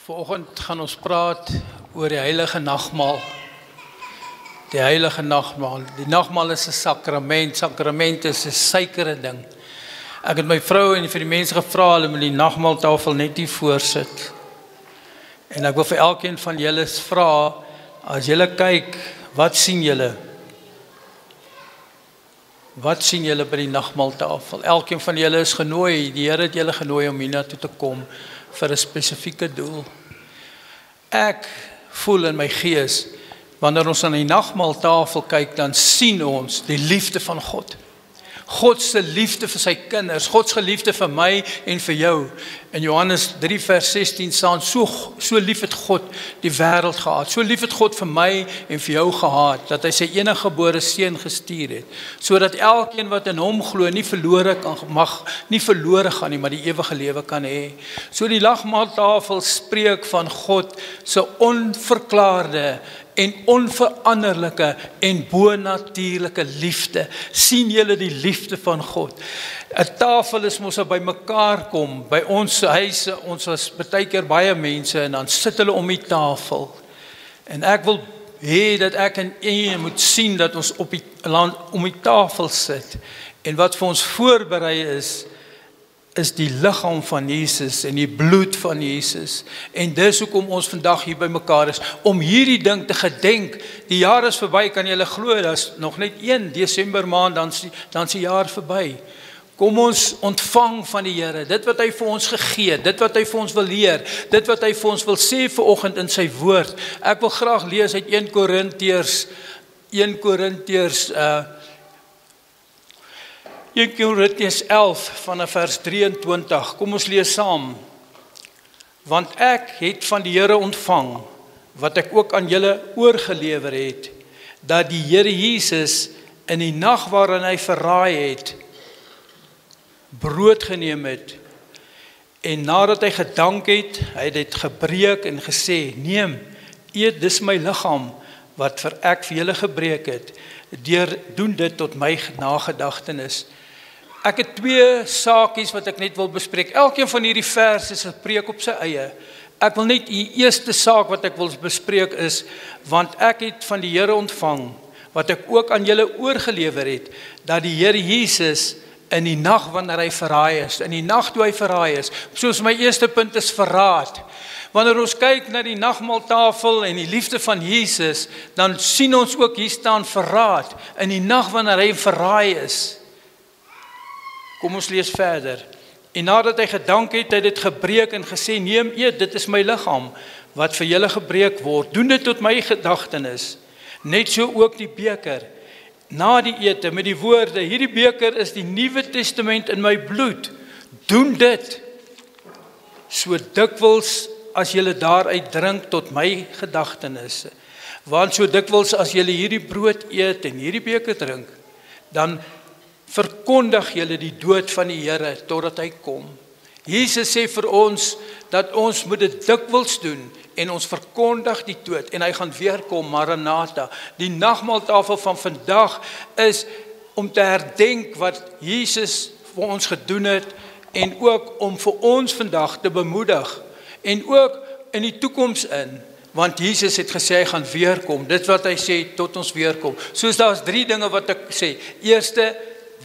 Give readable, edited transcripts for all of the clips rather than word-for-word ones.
Vanoggend gaan ons praat oor die heilige nagmaal. Die heilige nagmaal. Die nagmaal is 'n sakrament. Sakrament is 'n suikere ding. Ek het my vrou en vir die mense gevra, hulle moet die nagmaaltafel net hier voorsit. En ek wil vir elkeen van julle vra, as julle kyk, wat sien julle? Wat sien julle by die nagmaaltafel? Elkeen van julle is genooi, die Here het julle genooi om hiernatoe te kom vir 'n spesifieke doel. Ek voel in my gees, wanneer ons aan die nagmaaltafel kyk, dan sien ons die liefde van God. God se liefde vir sy kinders, God se liefde vir my en vir jou. In Johannes 3 vers 16 staan, so lief het God die wêreld gehad. So lief het God vir my en vir jou gehad, dat hy sy eniggebore seun gestuur het, sodat elkeen wat in hom glo nie verlore gaan nie, maar die ewige lewe kan hê. So die nagmaaltafel spreek van God se onverklaarde en onveranderlike en bonatuurlike liefde. Sien julle die liefde van God? 'n Tafel is mos by mekaar kom. By ons huise, ons was baie keer baie mense en dan sit hulle om die tafel. En ek wil hê dat ek en jy moet sien dat ons op die land om die tafel sit. En wat vir ons voorberei is die liggaam van Jesus en die bloed van Jesus. En dis hoekom ons vandag hier by mekaar is, om hierdie ding te gedenk. Die jaar is verby, kan julle glo, dat is nog net 1 Desember maand, dan is die jaar verby. Kom ons ontvang van die Here, dit wat hy vir ons gegee het, dit wat hy vir ons wil leer, dit wat hy vir ons wil sê vanoggend in sy woord. Ek wil graag lees uit 1 Korintiërs 11 vanaf vers 23. Kom ons lees saam. Want ek het van die Here ontvang, wat ek ook aan julle oorgelewer het, dat die Here Jesus in die nag waarin hy verraai het, brood geneem het, en nadat hy gedank het, hy het dit gebreek en gesê, neem, eet, dis my liggaam, wat ek vir julle gebreek het, doen dit tot my nagedagtenis. Ek het 2 saakies wat ek net wil bespreek. Elkeen van hierdie verse is 'n preek op sy eie. Ek wil net die eerste saak wat ek wil bespreek is, want ek het van die Here ontvang, wat ek ook aan julle oorgelewer het, dat die Here Jesus in die nag wanneer hy verraai is, in die nag toe hy verraai is, soos my eerste punt is verraad. Wanneer ons kyk na die nagmaaltafel en die liefde van Jesus, dan sien ons ook hier staan verraad, in die nag wanneer hy verraai is. Kom ons lees verder. En nadat hy gedank het, hy dit gebreek en gesê, neem, eet, dit is my liggaam, wat vir julle gebreek word. Doen dit tot my gedagtenis. Net so ook die beker. Na die ete, met die woorde, hierdie beker is die Nuwe Testament in my bloed. Doen dit, so dikwels as julle daaruit drink tot my gedagtenis. Want so dikwels as julle hierdie brood eet en hierdie beker drink, dan verkondig julle die dood van die Here totdat hy kom. Jesus sê vir ons dat ons moet dit dikwels doen en ons verkondig die dood en hy gaan weer kom, Maranatha. Die nagmaaltafel van vandag is om te herdenk wat Jesus vir ons gedoen het en ook om vir ons vandag te bemoedig en ook in die toekoms in, want Jesus het gesê hy gaan weer kom. Dit wat hy sê tot ons weer kom. Soos daar is 3 dinge wat ek sê. Eerste,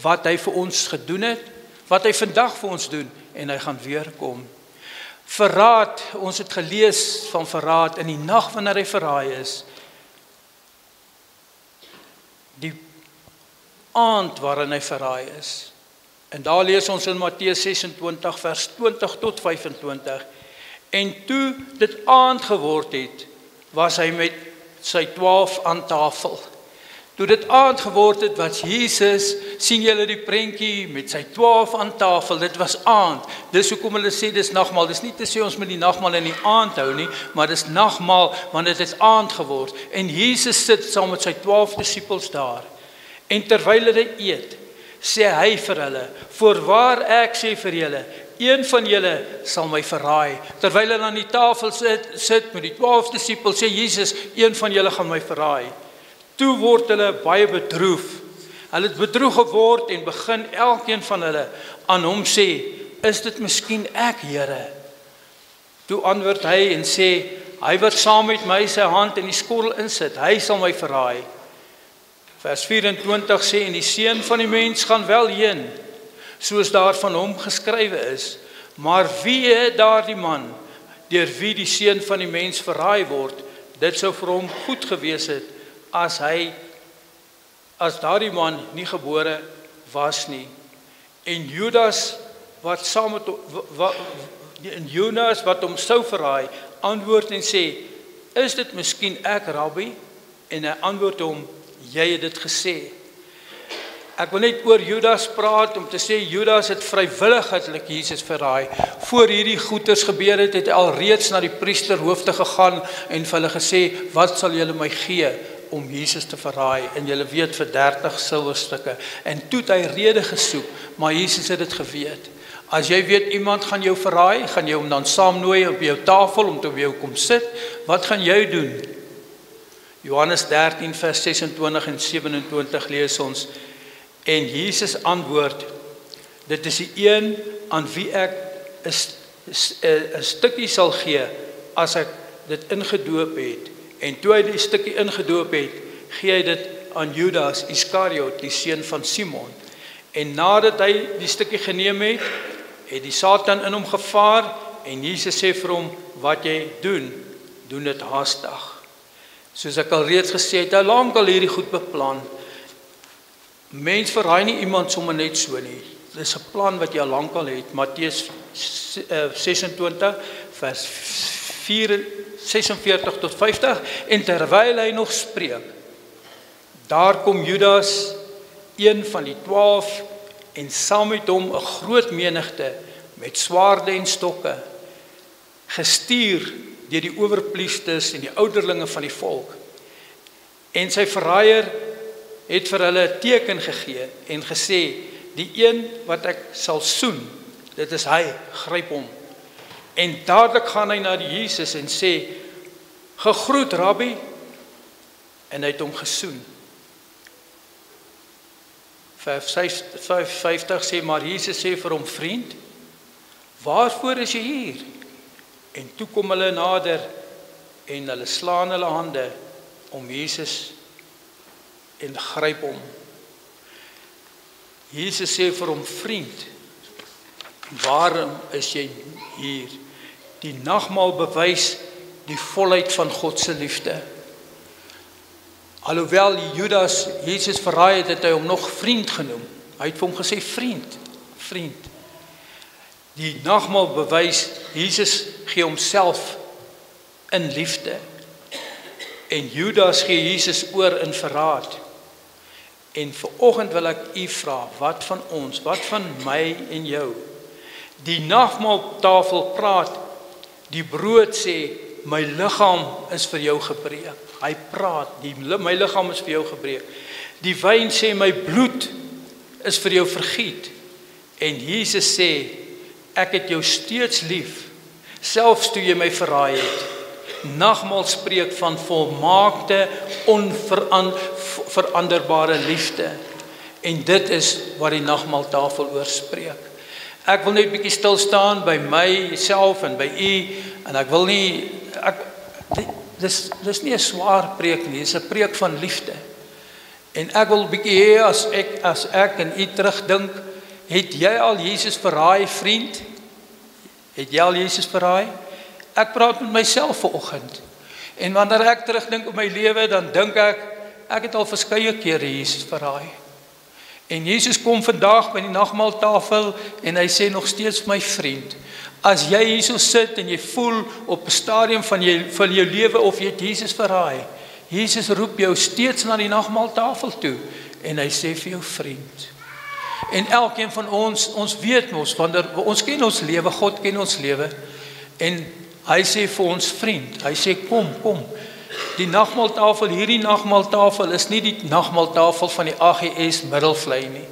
wat hy vir ons gedoen het, wat hy vandag vir ons doen, en hy gaan weer kom. Verraad, ons het gelees van verraad in die nag wanneer hy verraai is. Die aand waarin hy verraai is. En daar lees ons in Matteus 26 vers 20 tot 25. En toe dit aand geword het, was hy met sy 12 aan tafel. Toe dit aand geword het, was Jesus, sien julle die prentjie met sy 12 aan tafel, dit was aand. Dis hoekom hulle sê dis nagmaal. Dis nie te sê ons moet die nagmaal in die aand hou nie, maar dis nagmaal want dit het aand geword. En Jesus sit saam met sy 12 disippels daar. En terwyl hulle eet, sê hy vir hulle, voorwaar ek sê vir julle, een van julle sal my verraai. Terwyl hulle aan die tafel sit met die 12 disippels, sê Jesus, een van julle gaan my verraai. Toe word hulle baie bedroef. Hulle het bedroef geword en begin elkeen van hulle aan hom sê, is dit miskien ek, Here? Toe antwoord hy en sê, hy wat saam met my sy hand in die skorrel insit, hy sal my verraai. Vers 24 sê, en die seun van die mens gaan wel heen, soos daar van hom geskrywe is. Maar wie het daardie man, deur wie die seun van die mens verraai word, dit sou vir hom goed gewees het, as daardie man nie gebore was nie. En Judas wat saam met Jonas wat hom sou verraai, antwoord en sê, is dit miskien ek, Rabbi? En hy antwoord hom, jy het dit gesê. Ek wil net oor Judas praat om te sê, Judas het vrywilliglik Jesus verraai. Voor hierdie goeters gebeur het, het hy al reeds na die priesterhoofde gegaan en vir hulle gesê, wat sal julle my gee om Jesus te verraai? En julle weet vir 30 silwerstukke. En toe het hy rede gesoek, maar Jesus het dit geweet. As jy weet iemand gaan jou verraai, gaan jy hom dan saamnooi op jou tafel om te by jou kom sit, wat gaan jy doen? Johannes 13 vers 26 en 27 lees ons, en Jesus antwoord, dit is die een aan wie ek 'n stukkie sal gee, as ek dit ingedoop het. En toe hy die stukkie ingedoop het, gee hy dit aan Judas Iskariot, die seun van Simon. En nadat hy die stukkie geneem het, het die Satan in hom gevaar, en Jesus sê vir hom, wat jy doen dit haastig. Soos ek al reeds gesê het, hy lank al hierdie goed beplan. Mens verraai nie iemand sommer net so nie. Dit is 'n plan wat jy al lank al het. Matteus 26 vers 46 tot 50, en terwyl hy nog spreek, daar kom Judas, een van die 12, en saam met hom 'n groot menigte met swaarde en stokke, gestuur deur die owerpriesters en die ouderlinge van die volk. En sy verraaier het vir hulle 'n teken gegee en gesê, die een wat ek sal soen, dit is hy, gryp hom. En dadelik gaan hy na die Jesus en sê, gegroet Rabbi, en hy het hom gesoen. Vers 50 sê, maar Jesus sê vir hom, vriend, waarvoor is jy hier? En toe kom hulle nader, en hulle slaan hulle hande om Jesus en gryp hom. Jesus sê vir hom, vriend, waarom is jy hier? Die nagmaal bewys die volheid van God se liefde. Alhoewel Judas Jesus verraai het, het hy hom nog vriend genoem. Hy het vir hom gesê, vriend. Die nagmaal bewys, Jesus gee homself in liefde. En Judas gee Jesus oor in verraad. En vanoggend wil ek u vra, wat van ons, wat van my en jou? Die nagmaaltafel praat, die brood sê, my liggaam is vir jou gebreek. Hy praat, my liggaam is vir jou gebreek. Die wyn sê, my bloed is vir jou vergiet. En Jesus sê, ek het jou steeds lief, selfs toe jy my verraai het. Nagmaal spreek van volmaakte, onveranderbare liefde. En dit is wat die nagmaaltafel oor spreek. Ek wil net 'n bietjie stil staan by myself en by u, en ek wil nie, dis nie 'n swaar preek nie, dis 'n preek van liefde. En ek wil 'n bietjie hê as ek en u terugdink, het jy al Jesus verraai, vriend? Het jy al Jesus verraai? Ek praat met myself vanoggend. En wanneer ek terugdink op my lewe, dan dink ek het al verskeie kere Jesus verraai. En Jesus kom vandag by die nagmaaltafel en hy sê nog steeds my vriend. As jy hier so sit en jy voel op 'n stadium van jou lewe of jy het Jesus verraai, Jesus roep jou steeds na die nagmaaltafel toe en hy sê vir jou vriend. En elkeen van ons weet mos, wanneer ons ken ons lewe, God ken ons lewe, en hy sê vir ons vriend, hy sê kom. Die nagmaaltafel, hierdie nagmaaltafel is nie die nagmaaltafel van die AGS Middelvlei nie.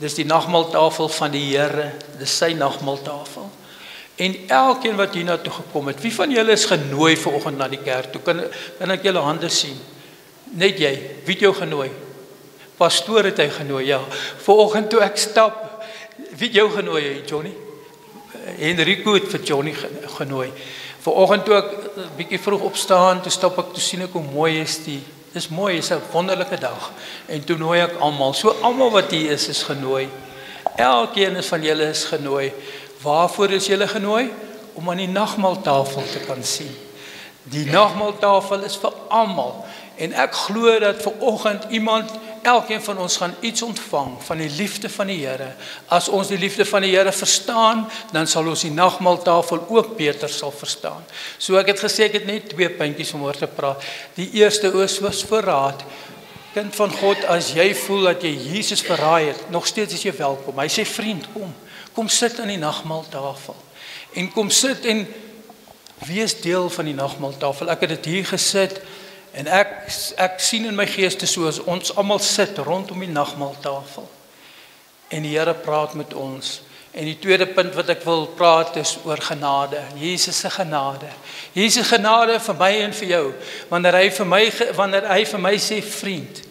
Dis die nagmaaltafel van die Here, dis sy nagmaaltafel. En elkeen wat hier na toe gekom het, wie van julle is genooi vanoggend na die kerk toe? Kan ek julle hande sien? Net jy, wie het jou genooi? Pastoor het hy genooi, ja. Vanoggend toe ek stap, wie het jou genooi, Johnny? Henrico het vir Johnny genooi. Vanoggend toe ek 'n bietjie vroeg opstaan, toe stap ek, toe sien ek hoe mooi is die. Dis mooi, is 'n wonderlike dag. En toe nooi ek almal. So almal wat hier is genooi. Elkeen van julle is genooi. Waarvoor is julle genooi? Om aan die nagmaaltafel te kan sien. Die nagmaaltafel is vir almal. En ek glo dat vanoggend elkeen van ons gaan iets ontvang van die liefde van die Here. As ons die liefde van die Here verstaan, dan sal ons die nagmaaltafel ook beter sal verstaan. So ek het gesê, ek het net 2 puntjies om oor te praat. Die eerste was verraad. Kind van God, as jy voel dat jy Jesus verraai het, nog steeds is jy welkom. Hy sê, vriend, kom sit aan die nagmaaltafel. En kom sit en wees deel van die nagmaaltafel. Ek het dit hier gesit, en ek sien in my geeste soos ons almal sit rondom die nagmaaltafel. En die Here praat met ons. En die tweede punt wat ek wil praat is oor genade. Jesus se genade. Jesus genade vir my en vir jou. Wanneer hy vir my sê vriend.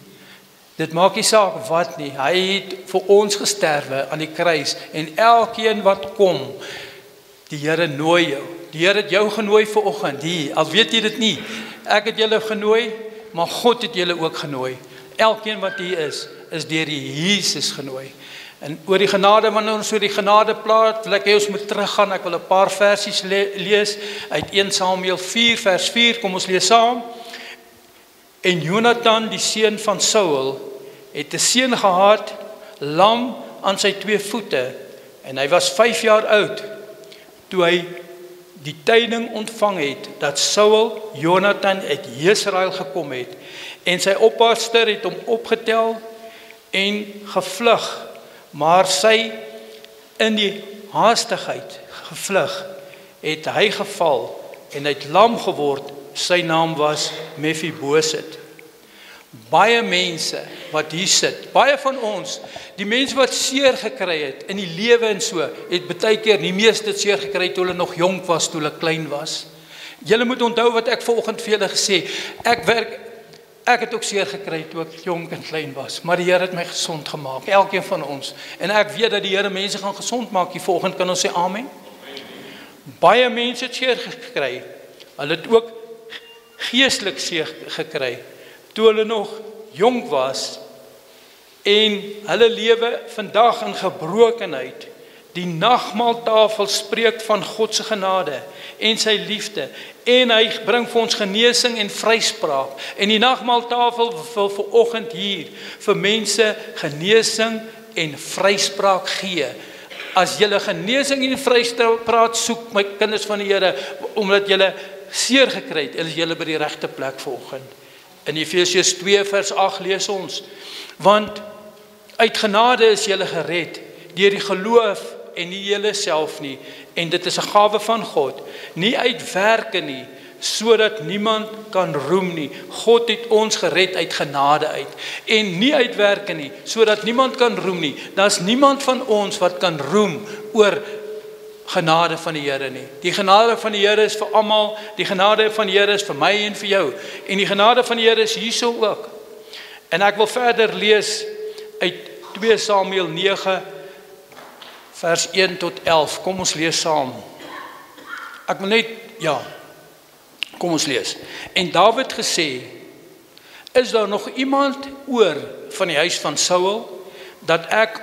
Dit maak nie saak wat nie. Hy het vir ons gesterwe aan die kruis. En elkeen wat kom, die Here nooi jou. Die Here het jou genooi vanoggend hier. Al weet jy dit nie. Ek het julle genooi, maar God het julle ook genooi. Elkeen wat hier is deur die Jesus genooi. En oor die genade, wanneer ons oor die genade praat, wil ek hê ons moet teruggaan. Ek wil 'n paar versies lees uit 1 Samuel 4 vers 4. Kom ons lees saam. En Jonathan, die seun van Saul, het 'n seun gehad, lam aan sy 2 voete, en hy was 5 jaar oud toe hy die tyding ontvang het dat Saul Jonathan uit Israel gekom het, en sy oppasser het hom opgetel en gevlug, maar sy in die haastigheid gevlug, het hy geval en hy het lam geword. Sy naam was Mephiboset. Baie mense wat hier sit, baie van ons, die mense wat seer gekry het in die lewe en so, het baie keer die meeste seer gekry toe hulle nog jonk was, toe hulle klein was. Julle moet onthou wat ek vanoggend vir julle gesê, ek het ook seer gekry toe ek jonk en klein was, maar die Here het my gesond gemaak, elkeen van ons, en ek weet dat die Here mense gaan gesond maak. Hier vanoggend kan ons sê amen. Baie mense het seer gekry, hulle het ook geestelik seer gekry, toe hulle nog jong was, en hulle lewe vandag in gebrokenheid. Die nagmaaltafel spreek van God se genade en sy liefde, en hy bring vir ons genesing en vryspraak. En die nagmaaltafel wil vanoggend hier vir mense genesing en vryspraak gee. As julle genesing en vryspraak soek, my kinders van die Here, omdat julle seer gekry het, is julle by die regte plek vanoggend. In Efesiërs 2 vers 8 lees ons, want uit genade is julle gered, deur die geloof en nie julle self nie, en dit is 'n gawe van God, nie uit werke nie, sodat niemand kan roem nie. God het ons gered uit genade uit, en nie uit werke nie, sodat niemand kan roem nie. Daar's niemand van ons wat kan roem oor genade van die Here nie. Die genade van die Here is vir almal, die genade van die Here is vir my en vir jou, en die genade van die Here is hierso ook. En ek wil verder lees uit 2 Samuel 9 vers 1 tot 11. Kom ons lees saam. Ek wil net, kom ons lees. En Dawid gesê, is daar nog iemand oor van die huis van Saul, dat ek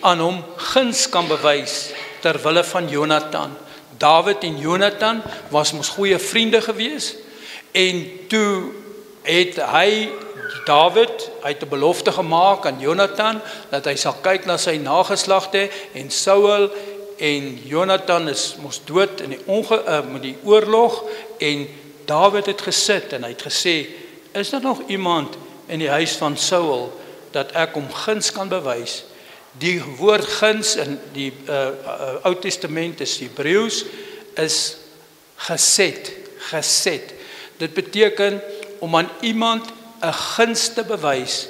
aan hom guns kan bewys, ter wille van Jonathan. Dawid en Jonathan was mos goeie vriende gewees, en toe het Dawid het 'n belofte gemaak aan Jonathan, dat hy sal kyk na sy nageslagte, en Saul en Jonathan is mos dood in met die oorlog, en Dawid het gesit, en hy het gesê, is daar nog iemand in die huis van Saul, dat ek hom guns kan bewys? Die woord guns in die Ou Testament is Hebreëus, is geset. Dit beteken om aan iemand 'n guns te bewys,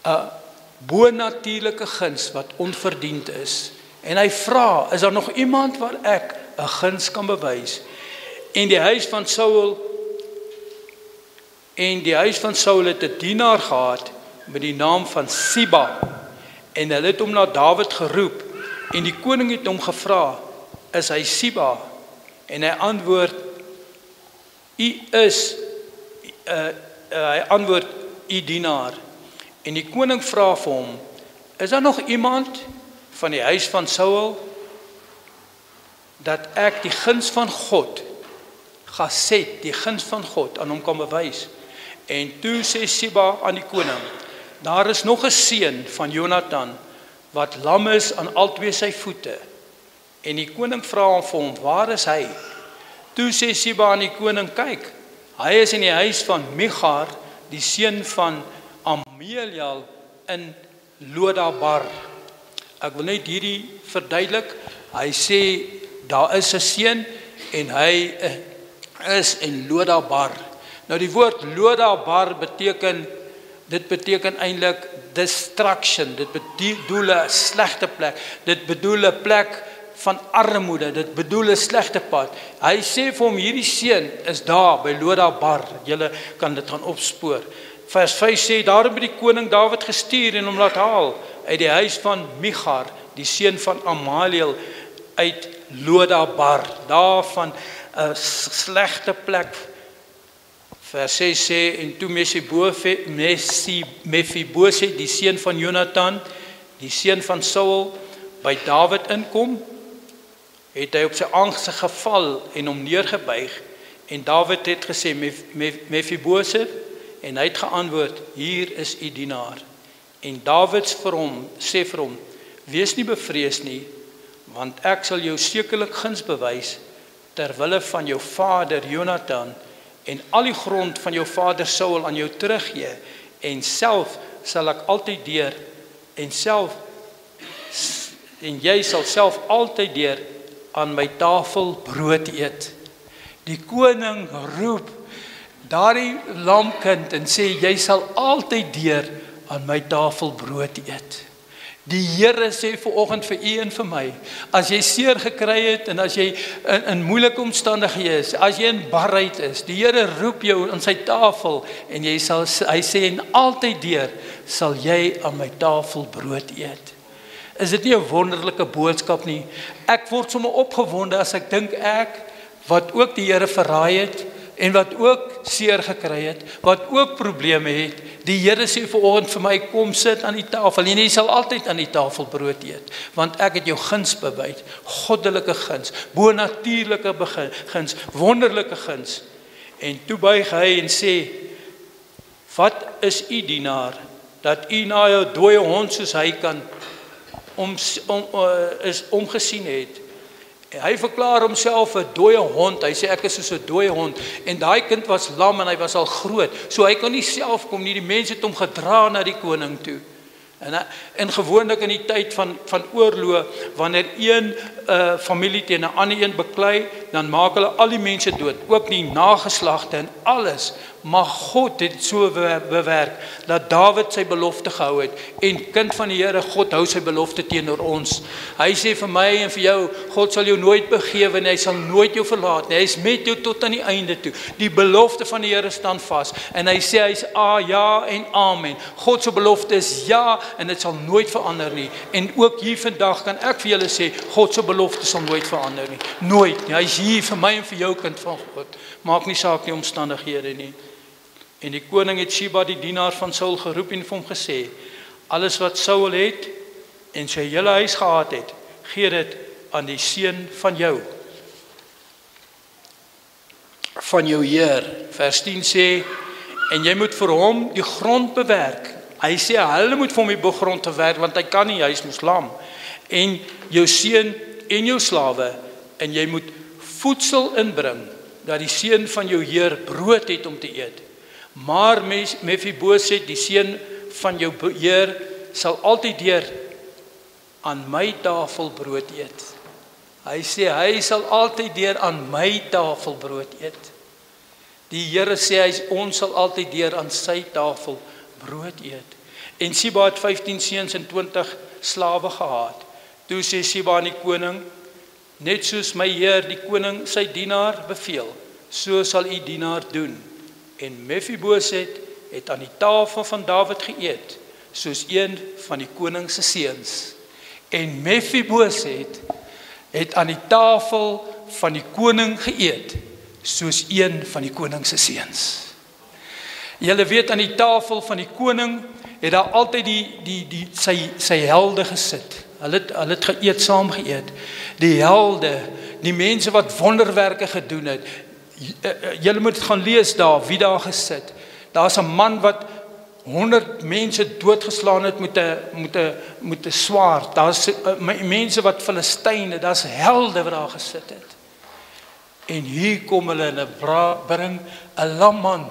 'n bonatuurlike guns wat onverdiend is. En hy vra, is daar nog iemand wat ek 'n guns kan bewys? En die huis van Saul het 'n dienaar gehad met die naam van Siba, en hulle het hom na Dawid geroep, en die koning het hom gevra, is hy Siba? En hy antwoord, hy antwoord, u dienaar. En die koning vra vir hom, is daar nog iemand van die huis van Saul, dat ek die guns van God, geset, die guns van God, aan hom kan bewys? En toe sê Siba aan die koning, daar is nog 'n seun van Jonathan, wat lam is aan albei sy voete. En die koning vra vir hom, waar is hy? Toe sê Siba aan die koning, kyk, hy is in die huis van Michar, die seun van Ameliel in Lodabar. Ek wil net hierdie verduidelik. Hy sê, daar is 'n seun en hy is in Lodabar. Nou die woord Lodabar beteken eintlik destruction, dit bedoel 'n slegte plek, dit bedoel 'n plek van armoede, dit bedoel 'n slegte pad. Hy sê vir hom, hierdie seun is daar by Lodabar, julle kan dit gaan opspoor. Vers 5 sê, daarom het die koning Dawid gestuur en hom laat haal uit die huis van Michar, die seun van Amaliel, uit Lodabar, daar van 'n slegte plek. Vers 6 sê, en toe Mephiboset, die seun van Jonathan, die seun van Saul, by Dawid inkom, het hy op sy aangesig geval en hom neergebuig, en Dawid het gesê, Mephiboset, en hy het geantwoord, hier is u dienaar. En Dawid sê vir hom, wees nie bevrees nie, want ek sal jou sekerlik guns bewys, ter wille van jou vader Jonathan, en al die grond van jou vader Saul aan jou teruggee, en self sal ek altyd deur, en jy sal self altyd deur aan my tafel brood eet. Die koning roep daardie lamkind en sê, jy sal altyd deur aan my tafel brood eet. Die Here sê vanoggend vir u en vir my, as jy seer gekry het en as jy in moeilike omstandighede is, as jy in barheid is, die Here roep jou aan sy tafel en hy sê, en altyd deur sal jy aan my tafel brood eet. Is dit nie 'n wonderlike boodskap nie? Ek word sommer opgewonde as ek dink wat ook die Here verraai het, en wat ook seer gekry het, wat ook probleme het, die Here sê vanoggend vir my, kom sit aan die tafel, en jy sal altyd aan die tafel brood eet, want ek het jou guns bewys, goddelike guns, bonatuurlike guns, wonderlike guns. En toe buig hy en sê, wat is u dienaar, dat u na jou dooie hond soos hy kan omgesien het. Hy verklaar homself 'n dooie hond. Hy sê ek is soos 'n dooie hond. En daai kind was lam en hy was al groot. So hy kon nie self kom nie. Die mense het hom gedra na die koning toe. En gewoonlik in die tyd van oorlog, wanneer een familie teen 'n ander een beklei, dan maak hulle al die mense dood, ook die nageslagte en alles. Maar God het so bewerk dat Dawid sy belofte gehou het. En kind van die Here, God hou sy belofte teenoor ons. Hy sê vir my en vir jou, God sal jou nooit begewe nie, hy sal nooit jou verlaat nie. Hy is met jou tot aan die einde toe. Die belofte van die Here staan vas. En hy sê hy's ja en amen. God se belofte is ja en dit sal nooit verander nie. En ook hier vandag kan ek vir julle sê, God se belofte sal nooit verander nie. Nooit nie. Hy is hier vir my en vir jou, kind van God. Maak nie saak die omstandighede nie. En die koning het Siba, die dienaar van Saul, geroep en vir hom gesê, alles wat Saul het en sy hele huis gehad het, gee dit aan die seun van jou Heer. Vers 10 sê, en jy moet vir hom die grond bewerk. Hy sê, hulle moet vir hom die grond te werk, want hy kan nie, hy is mos lam. En jou seun en jou slawe, en jy moet voedsel inbring, dat die seun van jou Heer brood het om te eet. Maar Mephiboset, die seun van jou Heer, sal altyd deur aan my tafel brood eet. Hy sê, hy sal altyd deur aan my tafel brood eet. Die Here sê, ons sal altyd deur aan sy tafel brood eet. En Siba het 15 seuns en 20 slawe gehad. Toe sê Siba aan die koning, net soos my Heer die koning sy dienaar beveel, so sal u dienaar doen. En Mephiboset het aan die tafel van Dawid geëet, soos een van die koning se seuns. En Mephiboset het aan die tafel van die koning geëet, soos een van die koning se seuns. Julle weet, aan die tafel van die koning het daar altyd sy helde gesit. Hulle het geëet, saam geëet. Die helde, die mense wat wonderwerke gedoen het. Julle moet gaan lees daar, wie daar gesit. Daar's 'n man wat 100 mense doodgeslaan het met 'n swaard. Daar's mense wat Filistyne, daar's helde wat daar gesit het. En hier kom hulle en bring 'n lam man.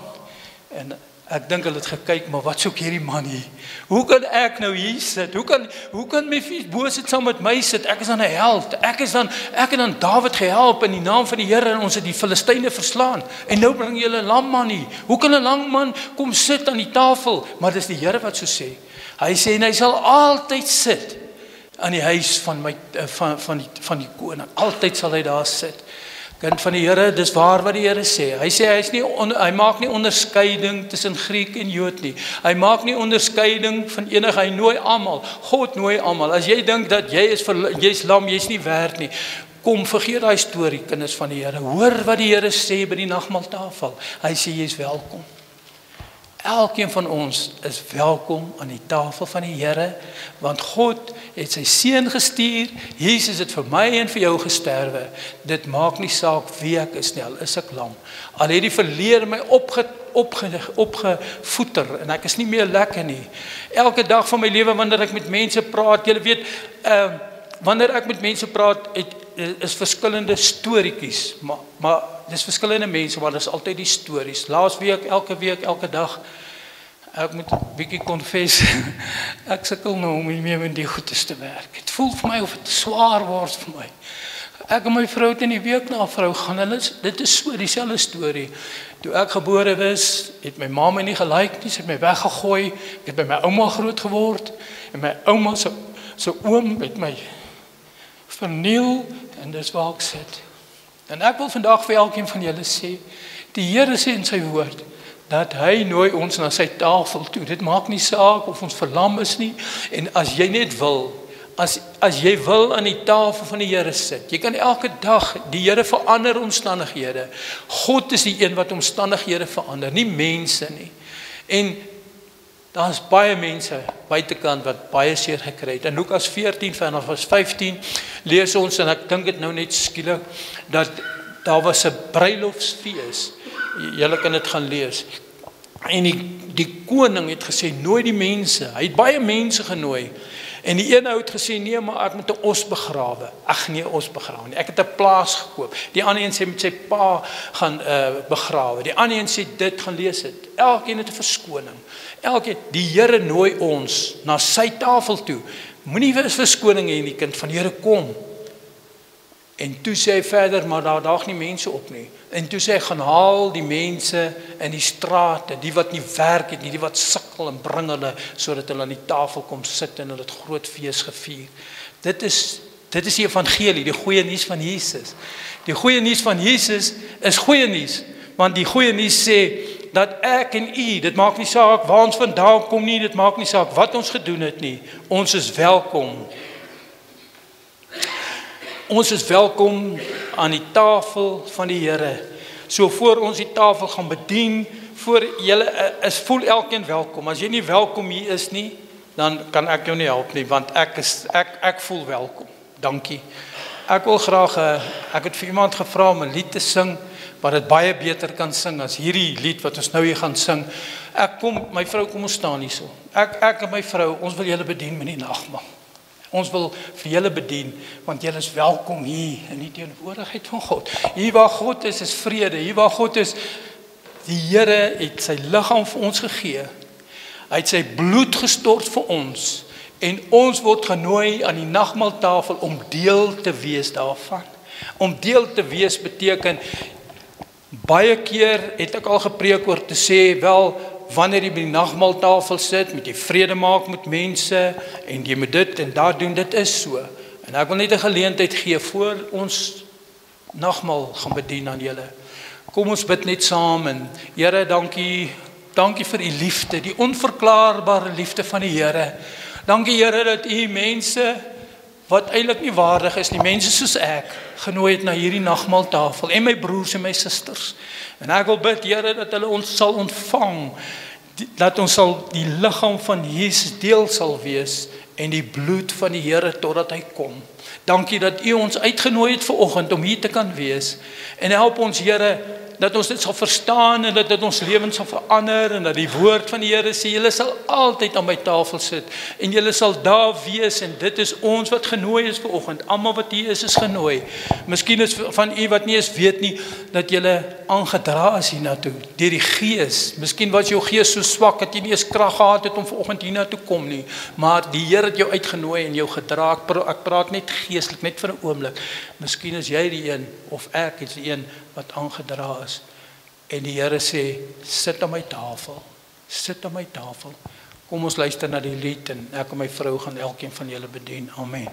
En ek dink hulle het gekyk, maar wat soek hierdie man hier? Hoe kan ek nou hier sit? Hoe kan Mephibosheth saam met my sit? Ek is dan 'n held. Ek het dan Dawid gehelp in die naam van die Here en ons het die Filistyne verslaan. En nou bring julle 'n lam man hier. Hoe kan 'n lam man kom sit aan die tafel? Maar dis die Here wat so sê. Hy sê en hy sal altyd sit aan die huis van die koning. Altyd sal hy daar sit. Kind van die Here, dis waar wat die Here sê. Hy sê hy maak nie onderskeiding tussen Griek en Jood nie. Hy maak nie onderskeiding van enige, hy nooi almal. God nooi almal. As jy dink dat jy's lam, jy's nie werd nie. Kom, vergeet daai storie, kinders van die Here. Hoor wat die Here sê by die nagmaaltafel. Hy sê jy's welkom. Elkeen van ons is welkom aan die tafel van die Here, want God het sy seun gestuur. Jesus het vir my en vir jou gesterwe. Dit maak nie saak wie ek is nie, al is ek lam. Al het die verlede my opgevoeter en ek is nie meer lekker nie. Elke dag van my lewe wanneer ek met mense praat, julle weet, wanneer ek met mense praat, is verskillende storieetjies, maar dis verskillende mense, maar dis altyd die stories. Laas week, elke dag, ek moet 'n bietjie confess, ek sukkel nou om nie meer met die goedes te werk. Het voel vir my of dit swaar word vir my. Ek en my vrou het in die week na 'n vrou gaan, en dit is so dieselfde storie. Toe ek gebore is, het my ma my nie gelike nie, sy het my weggegooi. Ek het by my ouma groot geword, en my ouma se oom het my verniel, en dis waar ek sit. En ek wil vandag vir elkeen van julle sê, die Here sê in sy woord, dat hy nooi ons na sy tafel toe. Dit maak nie saak of ons verlam is nie, en as jy net wil, as jy wil aan die tafel van die Here sit, jy kan elke dag, die Here verander omstandighede. God is die een wat omstandighede verander, nie mense nie. En daar's baie mense buitekant wat baie seer gekry het. In Lukas 14 vanaf vers 15 lees ons, en ek dink dit nou net skielik, dat daar was 'n bruilofsfees. Julle kan dit gaan lees. En die koning het gesê, nooi die mense. Hy het baie mense genooi. En die ene het gesê, nee, maar ek moet 'n os begrawe. Ag nee, os begrawe nie. Ek het 'n plaas gekoop. Die ander een sê met sy pa gaan begrawe. Die ander een sê dit, gaan lees dit. Elkeen het 'n verskoning. Elkeen, die Here nooi ons na sy tafel toe. Moenie verskoning hê nie, kind van die Here, kom. En toe sê hy verder, maar daar daag nie mense op nie. En toe sê hy, gaan haal die mense in die strate, die wat nie werk het nie, die wat sukkel, en bring hulle, sodat hulle aan die tafel kom sit en hulle het groot fees gevier. Dit is die evangelie, die goeie nuus van Jesus. Die goeie nuus van Jesus is goeie nuus, want die goeie nuus sê, dat ek en u, dit maak nie saak waar ons vandaan kom nie, dit maak nie saak wat ons gedoen het nie, ons is welkom. Ons is welkom aan die tafel van die Here. So voor ons die tafel gaan bedien, voor julle voel elkeen welkom. As jy nie welkom hier is nie, dan kan ek jou nie help nie, want ek voel welkom. Dankie. Ek wil graag, ek het vir iemand gevra om 'n lied te sing, wat dit baie beter kan sing as hierdie lied wat ons nou hier gaan sing. My vrou, kom ons staan hier so. Ek en my vrou, ons wil julle bedien met die nagmaal. Ons wil vir julle bedien, want julle is welkom hier in die teenwoordigheid van God. Hier waar God is vrede. Hier waar God is, die Here het sy liggaam vir ons gegee. Hy het sy bloed gestort vir ons. En ons word genooi aan die nagmaaltafel om deel te wees daarvan. Om deel te wees beteken, baie keer het ek al gepreek oor te sê, wel, wanneer jy by die nagmaaltafel sit, moet jy vrede maak met mense, en jy moet dit en dat doen, dit is so. En ek wil net 'n geleentheid gee, voor ons nagmaal gaan bedien aan julle. Kom ons bid net saam, en Here, dankie vir u liefde, die onverklaarbare liefde van die Here. Dankie Here, dat u mense wat eintlik nie waardig is nie, mense soos ek, genooi het na hierdie nagmaaltafel, en my broers en my susters. En ek wil bid, Here, dat hulle ons sal ontvang, dat ons sal die liggaam van Jesus deel sal wees, en die bloed van die Here totdat hy kom. Dankie dat U ons uitgenooi het vanoggend om hier te kan wees, en help ons, Here, dat ons dit sal verstaan, en dat dit ons lewens sal verander, en dat die woord van die Here sê, julle sal altyd aan my tafel sit, en julle sal daar wees, en dit is ons wat genooi is vanoggend, almal wat hier is genooi. Miskien is van U wat nie eens weet nie, dat julle aangedra is hiernatoe, deur die Gees. Miskien was jou gees so swak, dat jy nie eens krag gehad het om vanoggend hiernatoe kom nie, maar die Here het jou uitgenooi en jou gedra. Ek praat net geestelik, net vir 'n oomblik. Miskien is jy die een, of ek is die een, wat aangedra is. En die Here sê, sit aan my tafel, sit aan my tafel. Kom ons luister na die lied, en ek en my vrou gaan elkeen van julle bedien. Amen.